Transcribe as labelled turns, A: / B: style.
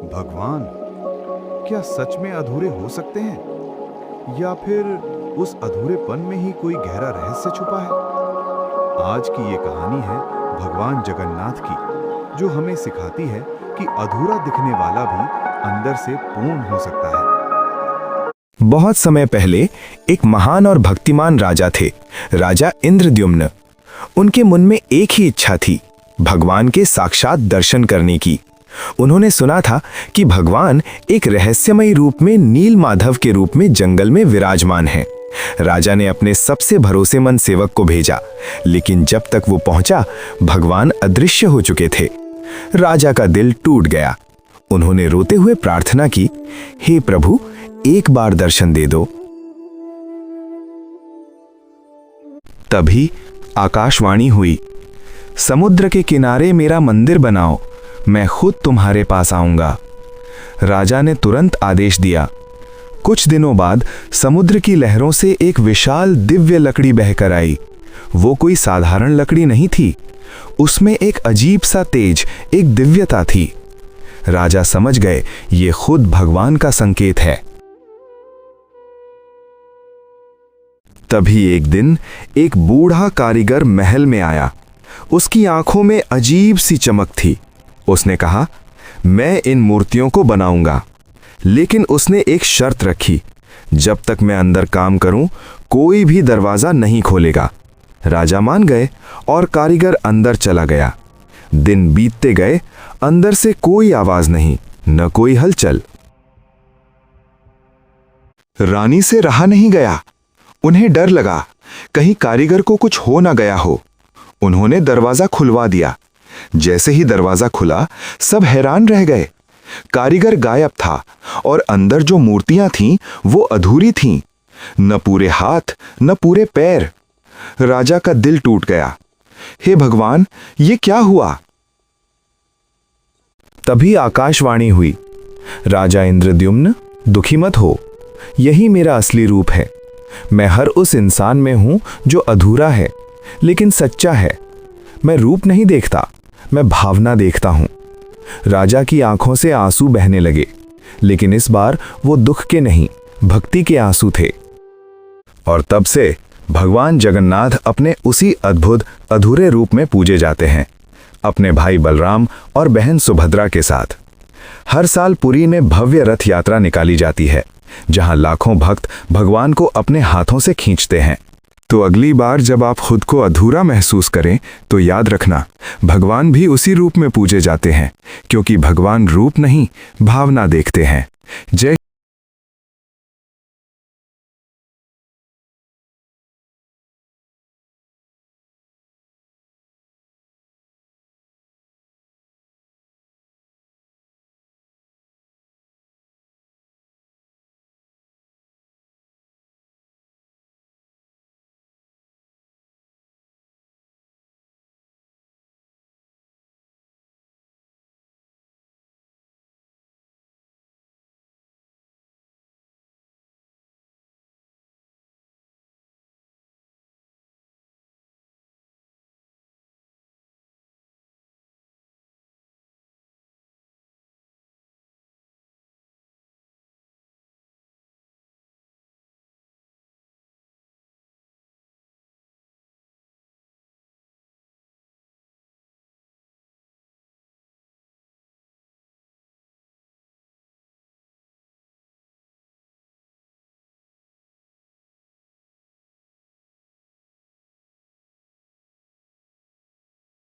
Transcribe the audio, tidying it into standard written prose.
A: भगवान क्या सच में अधूरे हो सकते हैं, या फिर उस अधूरेपन में ही कोई गहरा रहस्य छुपा है? आज की ये कहानी है भगवान जगन्नाथ की, जो हमें सिखाती है कि अधूरा दिखने वाला भी अंदर से पूर्ण हो सकता है।
B: बहुत समय पहले एक महान और भक्तिमान राजा थे, राजा इंद्रद्युम्न। उनके मन में एक ही इच्छा थी, भगवान के साक्षात दर्शन करने की। उन्होंने सुना था कि भगवान एक रहस्यमयी रूप में नील माधव के रूप में जंगल में विराजमान हैं। राजा ने अपने सबसे भरोसेमंद सेवक को भेजा, लेकिन जब तक वो पहुंचा, भगवान अदृश्य हो चुके थे। राजा का दिल टूट गया। उन्होंने रोते हुए प्रार्थना की, हे प्रभु, एक बार दर्शन दे दो। तभी आकाशवाणी हुई, समुद्र के किनारे मेरा मंदिर बनाओ, मैं खुद तुम्हारे पास आऊंगा। राजा ने तुरंत आदेश दिया। कुछ दिनों बाद समुद्र की लहरों से एक विशाल दिव्य लकड़ी बहकर आई। वो कोई साधारण लकड़ी नहीं थी, उसमें एक अजीब सा तेज, एक दिव्यता थी। राजा समझ गए ये खुद भगवान का संकेत है। तभी एक दिन एक बूढ़ा कारीगर महल में आया। उसकी आंखों में अजीब सी चमक थी। उसने कहा, मैं इन मूर्तियों को बनाऊंगा, लेकिन उसने एक शर्त रखी, जब तक मैं अंदर काम करूं, कोई भी दरवाजा नहीं खोलेगा। राजा मान गए और कारीगर अंदर चला गया। दिन बीतते गए, अंदर से कोई आवाज नहीं, न कोई हलचल। रानी से रहा नहीं गया। उन्हें डर लगा, कहीं कारीगर को कुछ हो ना गया हो। उन्होंने दरवाजा खुलवा दिया। जैसे ही दरवाजा खुला, सब हैरान रह गए। कारीगर गायब था और अंदर जो मूर्तियां थीं, वो अधूरी थीं। न पूरे हाथ, न पूरे पैर। राजा का दिल टूट गया। हे भगवान, ये क्या हुआ? तभी आकाशवाणी हुई, राजा इंद्रद्युम्न, दुखी मत हो, यही मेरा असली रूप है। मैं हर उस इंसान में हूं जो अधूरा है, लेकिन सच्चा है। मैं रूप नहीं देखता, मैं भावना देखता हूं। राजा की आंखों से आंसू बहने लगे, लेकिन इस बार वो दुख के नहीं, भक्ति के आंसू थे। और तब से भगवान जगन्नाथ अपने उसी अद्भुत अधूरे रूप में पूजे जाते हैं, अपने भाई बलराम और बहन सुभद्रा के साथ। हर साल पुरी में भव्य रथ यात्रा निकाली जाती है, जहां लाखों भक्त भगवान को अपने हाथों से खींचते हैं। तो अगली बार जब आप खुद को अधूरा महसूस करें, तो याद रखना, भगवान भी उसी रूप में पूजे जाते हैं, क्योंकि भगवान रूप नहीं, भावना देखते हैं। जय